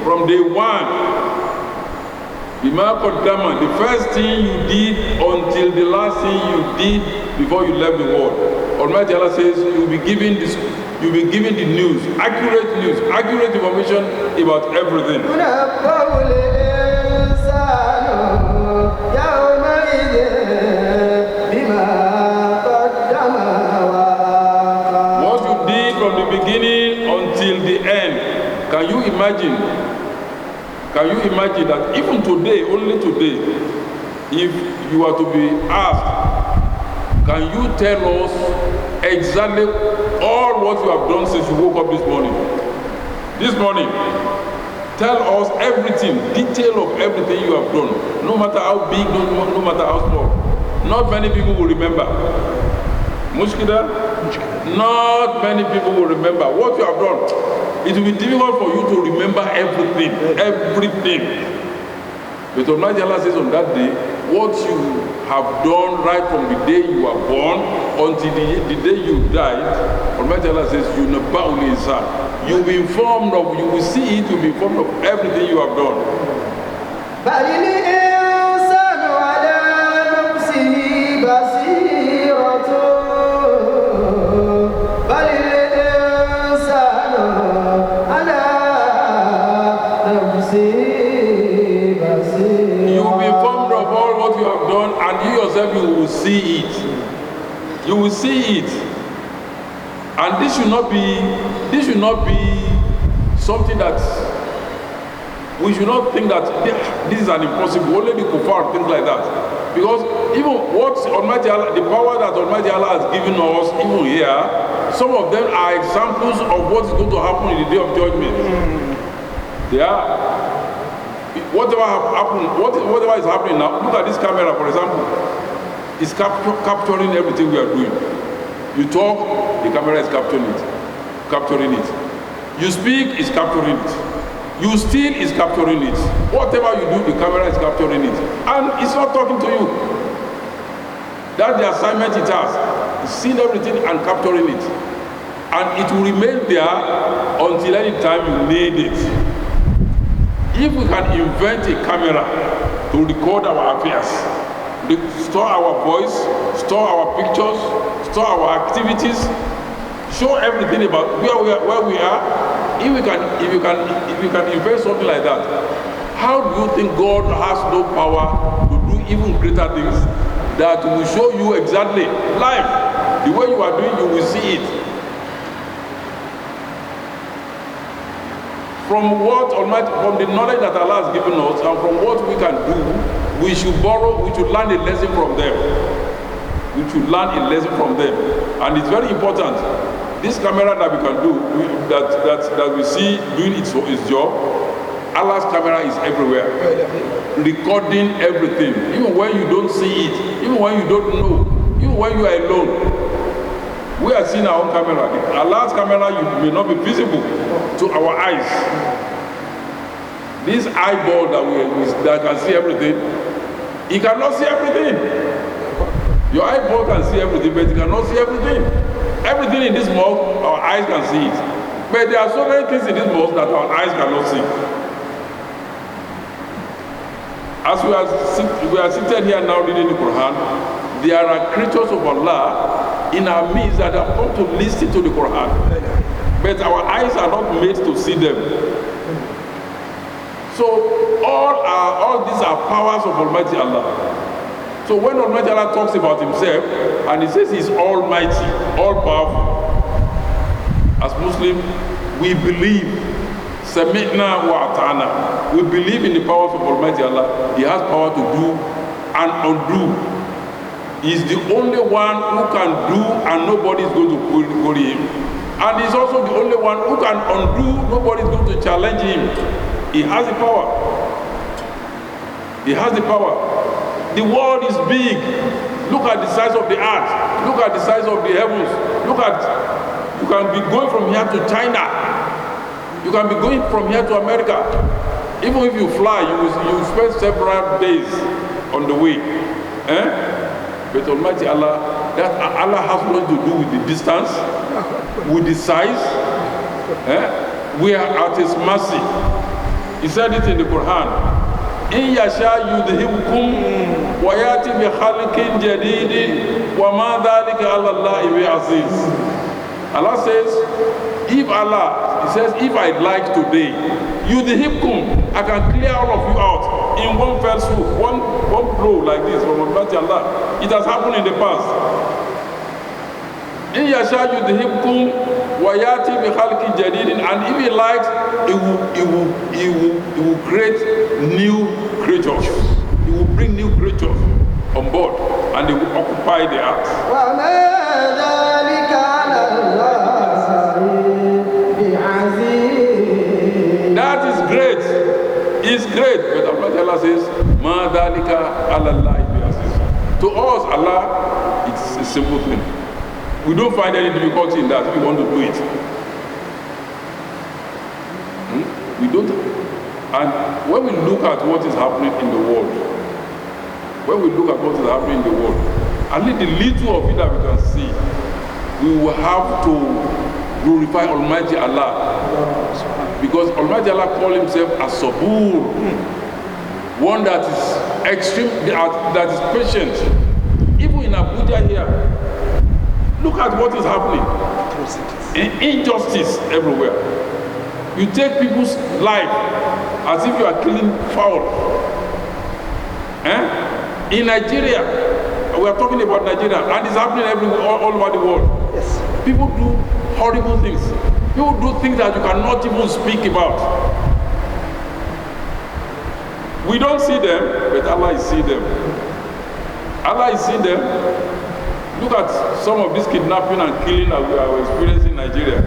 from day one. Bima qaddama, the first thing you did until the last thing you did before you left the world. Almighty Allah says you'll be given the news, accurate information about everything. What you did from the beginning until the end, can you imagine? Can you imagine that even today, only today, if you are to be asked, can you tell us exactly all what you have done since you woke up this morning? This morning, tell us everything, detail of everything you have done, no matter how big, no matter how small. Not many people will remember. Mushkida? Not many people will remember what you have done. It will be difficult for you to remember everything. But Almighty Allah says on that day, what you have done right from the day you were born until the day you died, Almighty Allah says, you will be informed of, you will see it, you will be informed of everything you have done. You will see it. You will see it. And this should not be something that we should not think that this is an impossible. Only the kuffar, things like that. Because even what Almighty Allah, the power that Almighty Allah has given us, even here, some of them are examples of what is going to happen in the day of judgment. They are. Whatever is happening now, look at this camera, for example. It's capturing everything we are doing. You talk, the camera is capturing it. You speak, it's capturing it. You steal, it's capturing it. Whatever you do, the camera is capturing it. And it's not talking to you. That's the assignment it has. It's seeing everything and capturing it. And it will remain there until any time you need it. If we can invent a camera to record our affairs, store our voice, store our pictures, store our activities, show everything about where we are. If you can invent something like that, how do you think God has no power to do even greater things that will show you exactly live? The way you are doing, you will see it. From the knowledge that Allah has given us, and from what we can do, we should learn a lesson from them. And it's very important. This camera that we can do, that we see doing its job, Allah's camera is everywhere, recording everything. Even when you don't see it, even when you don't know, even when you are alone, we are seeing our own camera. Allah's camera may not be visible to our eyes. This eyeball that can see everything, it cannot see everything. Your eyeball can see everything, but it cannot see everything. Everything in this mosque, our eyes can see it. But there are so many things in this mosque that our eyes cannot see. As we are seated here now reading the Quran, there are creatures of Allah in our midst that have come to listen to the Quran. But our eyes are not made to see them. So all these are powers of Almighty Allah. So when Almighty Allah talks about himself, and he says he's almighty, all powerful, as Muslims, we believe, Sami'na wa ata'na. We believe in the powers of Almighty Allah. He has power to do and undo. He's the only one who can do, and nobody is going to query him. And he's also the only one who can undo, nobody is going to challenge him. He has the power. He has the power. The world is big. Look at the size of the earth. Look at the size of the heavens. You can be going from here to China. You can be going from here to America. Even if you fly, you will spend several days on the way. But Almighty Allah, that Allah has nothing to do with the distance, with the size. We are at His mercy. He said it in the Quran. إن يشاء يذهبكم ويأتي بخلق جديد وما ذلك على الله بعزيز. Allah says, if Allah, He says, if I like today, يذهبكم, I can clear all of you out in one fell swoop, one blow like this from Almighty Allah. It has happened in the past. إن يشاء يذهبكم ويأتي بخلق جديد, and if He likes, He will create new creatures. He will bring new creatures on board, and they will occupy the earth. That is great. It's great. But Allah says, Ma dhalika ala Allahi bi'aziz. To us, Allah, it's a simple thing. We don't find any difficulty in that if we want to do it. We don't. And when we look at what is happening in the world, at least the little of it that we can see, we will have to glorify Almighty Allah. Because Almighty Allah called Himself as Sabur, one that is extreme, that is patient. Even in Abuja here, look at what is happening. Injustice everywhere. You take people's life as if you are killing fowl. In Nigeria, we are talking about Nigeria, and it's happening everywhere, all over the world. Yes. People do horrible things. People do things that you cannot even speak about. We don't see them, but Allah is seeing them. Allah is seeing them. Look at some of this kidnapping and killing that we are experiencing in Nigeria.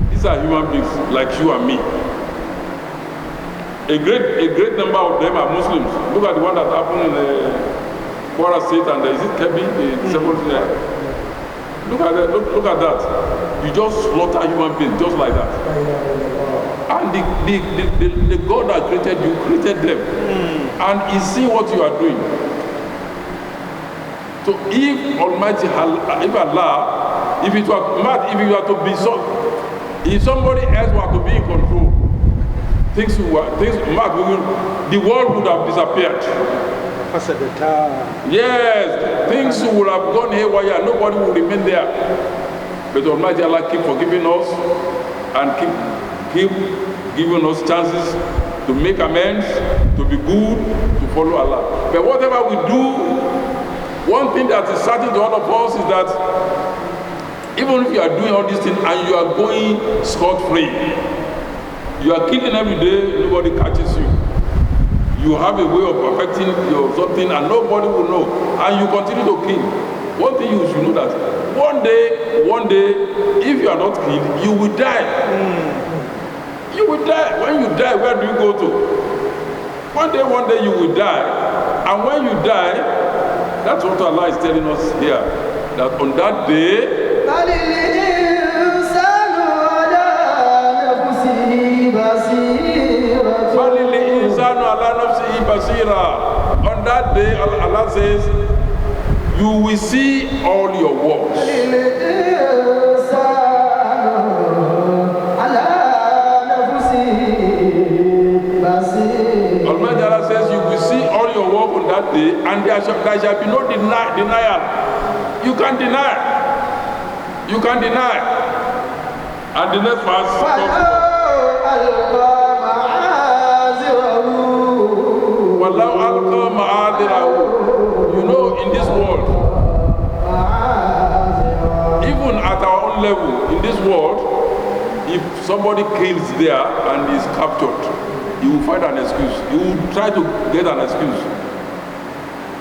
These are human beings like you and me. A great number of them are Muslims. Look at the one that happened in Kwara State, and is it Kebbi? Look at that. You just slaughter human beings just like that. And the God that created you created them, and He sees what you are doing. So if Almighty Allah, if it were mad, if you were to be so, if somebody else were to be in control, the world would have disappeared. Yes, things would have gone haywire. Nobody would remain there. But Almighty Allah keep forgiving us and keep giving us chances to make amends, to be good, to follow Allah. But whatever we do, one thing that is certain to all of us is that even if you are doing all these things and you are going scot-free, you are killing every day, nobody catches you. You have a way of perfecting your something and nobody will know, and you continue to kill. One thing you should know that one day, if you are not killed, you will die. You will die. When you die, where do you go to? One day you will die, and when you die, that's what Allah is telling us here, that on that day, on that day, Allah says, you will see all your works. Almighty Allah says, you will see all your work on that day, and there shall be no denial. You can deny. You can deny. And the next verse talks about you know, in this world, even at our own level, in this world, if somebody kills there and is captured, he will find an excuse. He will try to get an excuse.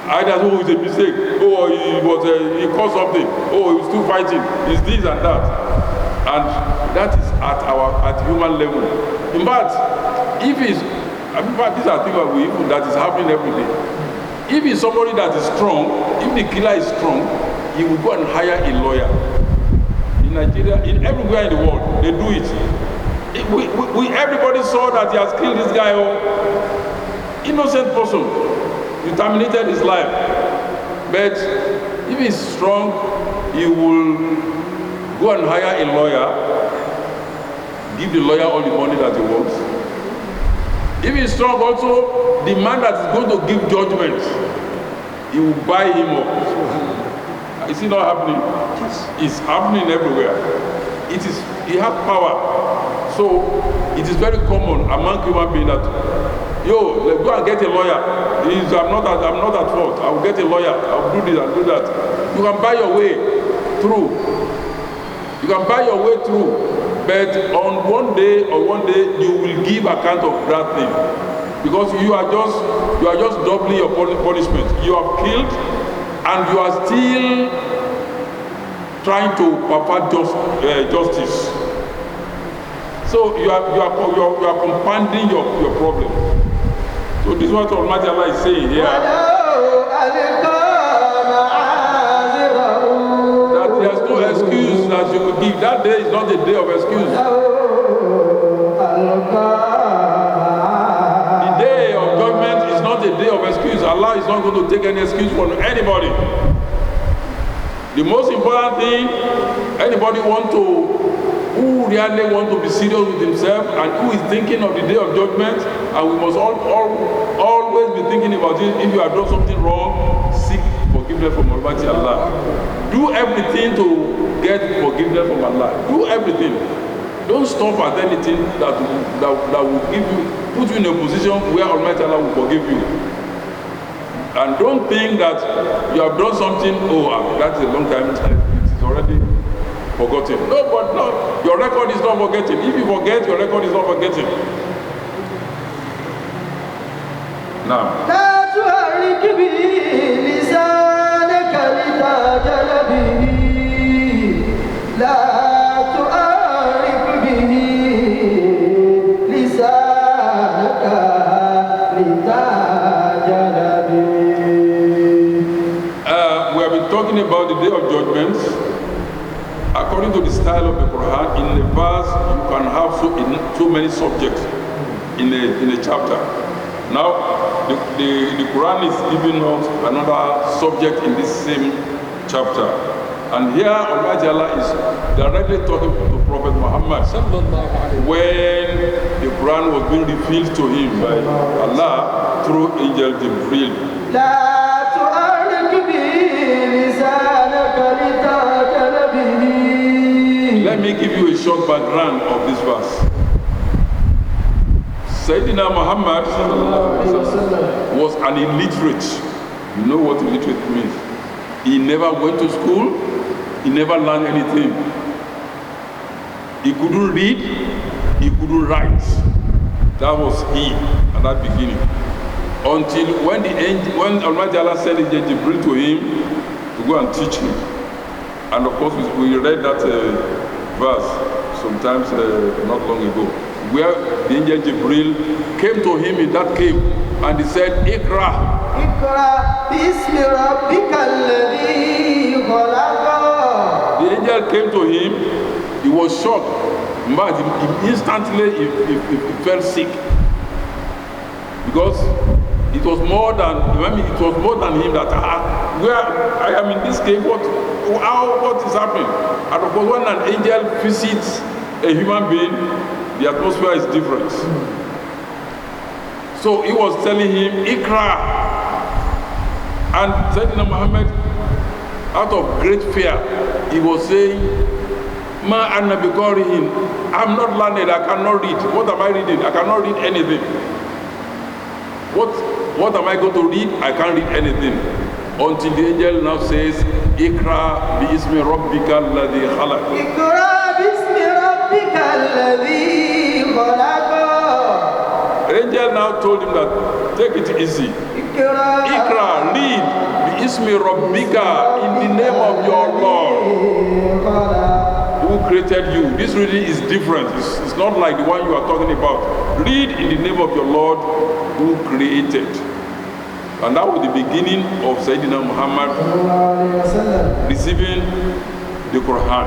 Either, oh, it's a mistake, oh, he caused something, oh, he was still fighting, it's this and that. And that is at human level. In fact, if it's, these are things that is happening every day. If it's somebody that is strong, if the killer is strong, he will go and hire a lawyer. In Nigeria, everywhere in the world, they do it. Everybody saw that he has killed this guy, innocent person. He terminated his life. But if he's strong, he will go and hire a lawyer, give the lawyer all the money that he wants. If he's strong also, the man that is going to give judgment, he will buy him up. Is it not happening? It's happening everywhere. He has power. So it is very common among human beings that, yo, let's go and get a lawyer. I'm not at fault. I will get a lawyer. I will do this and do that. You can buy your way through. You can buy your way through. But on one day you will give account of that thing, because you are just doubling your punishment. You have killed, and you are still trying to pervert justice. So you are compounding your problem. So this is what Almighty Allah is saying here. That there's no excuse that you will give. That day is not a day of excuse. The day of judgment is not a day of excuse. Allah is not going to take any excuse from anybody. The most important thing, anybody who really want to be serious with himself and who is thinking of the day of judgment, and we must always be thinking about it. If you have done something wrong, seek forgiveness from Almighty Allah. Do everything to get forgiveness from Allah. Do everything. Don't stop at anything that will put you in a position where Almighty Allah will forgive you. And don't think that you have done something, that's a long time, it is already forgotten. No, but no, your record is not forgetting. If you forget, your record is not forgetting. Now. We have been talking about the day of judgment. According to the style of the Quran, in a verse you can have so many subjects in a chapter. Now, the Quran is giving us another subject in this same chapter. And here, Almighty Allah is directly talking to Prophet Muhammad when the Quran was being revealed to him by Allah through Angel Jibril. Let me give you a short background of this verse. Sayyidina Muhammad was an illiterate. You know what illiterate means? He never went to school. He never learned anything. He couldn't read. He couldn't write. That was he at that beginning. Until when Almighty Allah sent Angel Jibril to him to go and teach him. And of course we read that verse sometimes not long ago, where the Angel Jibril came to him in that cave and he said, Ikra. The angel came to him, he was shocked, but instantly he felt sick. Because it was more than him that where I am in this cave, what is happening? And of course when an angel visits a human being, the atmosphere is different. So he was telling him, Ikra. And Sayyidina Muhammad, out of great fear, he was saying, Ma anna biqari'in. I'm not learned, I cannot read. What am I reading? I cannot read anything. What am I going to read? I can't read anything. Until the angel now says, Ikra bi ismi rabbika alladhi khalaq. Ikra bi ismi rabbika alladhi khalaq. The angel now told him that, take it easy. Ikra, read bi ismi rabbika, in the name of your Lord who created you. This reading is different. It's not like the one you are talking about. Read in the name of your Lord who created. And that was the beginning of Sayyidina Muhammad receiving the Quran.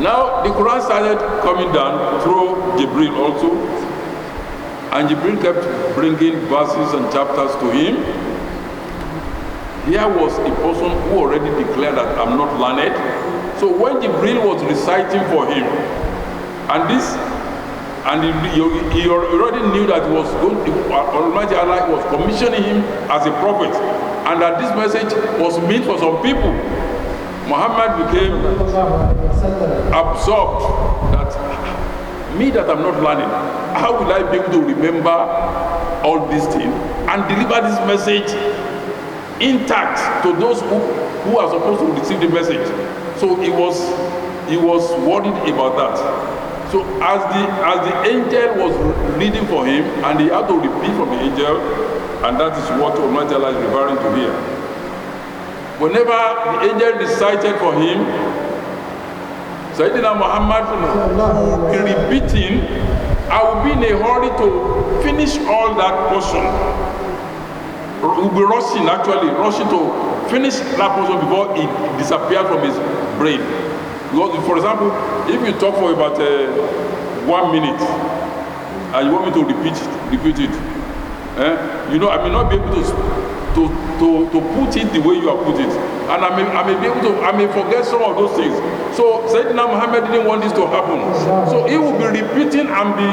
Now the Quran started coming down through Jibril also, and Jibril kept bringing verses and chapters to him. Here was a person who already declared that I'm not learned. So when Jibril was reciting for him, and this And he already knew that Almighty Allah was commissioning him as a prophet, and that this message was meant for some people. Muhammad became absorbed that me that I'm not learning, how will I be able to remember all these things and deliver this message intact to those who are supposed to receive the message? So he was worried about that. So as the angel was reading for him, and he had to repeat from the angel, and that is what Almighty Allah is referring to here. Whenever the angel recited for him, Sayyidina Muhammad will be repeating, I will be in a hurry to finish all that portion. Will be rushing to finish that portion before it disappears from his brain. Because, for example, if you talk for about 1 minute and you want me to repeat it, I may not be able to put it the way you have put it, and I may forget some of those things. So Sayyidina Muhammad didn't want this to happen. So he will be repeating and be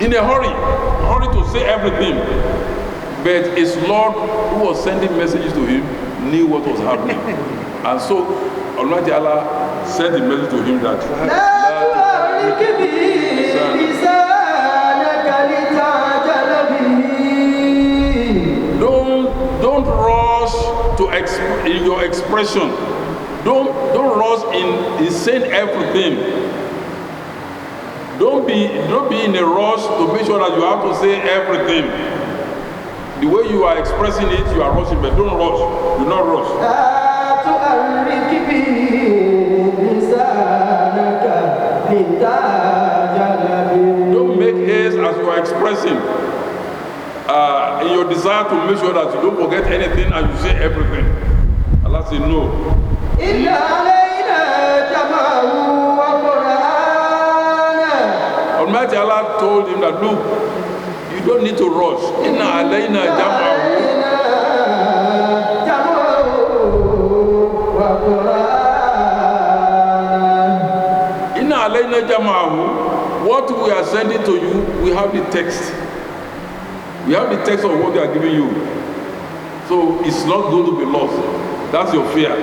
in a hurry to say everything. But his Lord, who was sending messages to him, knew what was happening, and so Almighty Allah sent a message to him that don't rush to in your expression. Don't rush in saying everything. Don't be in a rush to make sure that you have to say everything. The way you are expressing it, you are rushing, but don't rush. Do not rush. Don't make haste as you are expressing in your desire to make sure that you don't forget anything and you say everything. Allah said no. Almighty Allah told him that, look, you don't need to rush. Inna alayna jam'ahu. Inna alayna jam'ahu. What we are sending to you, we have the text. We have the text of what they are giving you. So it's not going to be lost. That's your fear.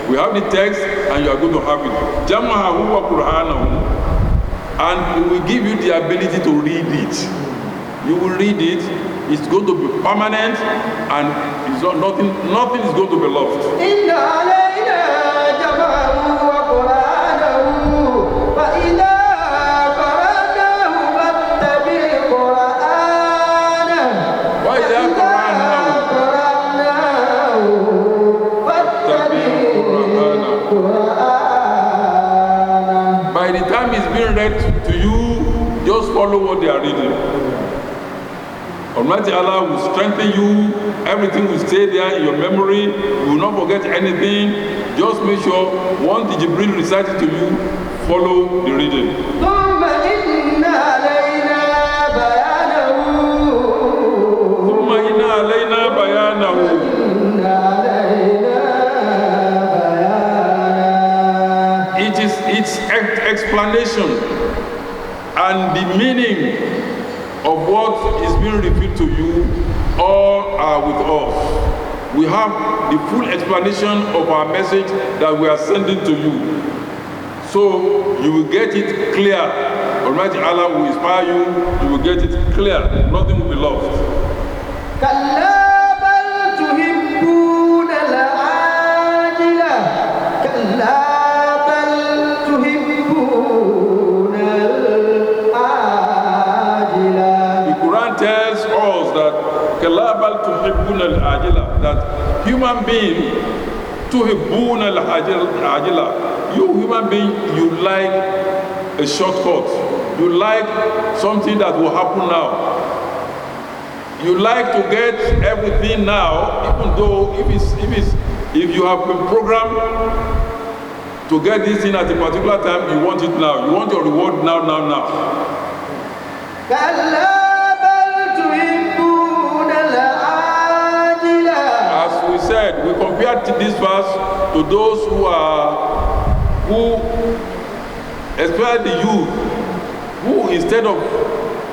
We have the text and you are going to have it. Jam'ahu wa Qur'anahu. And we will give you the ability to read it. You will read it. It's going to be permanent, and it's nothing is going to be lost. By the time it's being read to you, just follow what they are reading. Almighty Allah will strengthen you. Everything will stay there in your memory. You will not forget anything. Just make sure once the Jibril recites it to you, follow the reading. It is its explanation and the meaning of what is being revealed to you all are with us. We have the full explanation of our message that we are sending to you. So you will get it clear. Almighty Allah will inspire you. You will get it clear. Nothing will be lost. That human being, you human being, you like a shortcut. You like something that will happen now. You like to get everything now, even though if you have been programmed to get this thing at a particular time, you want it now. You want your reward now. We said, we compared this verse to those who especially the youth, who instead of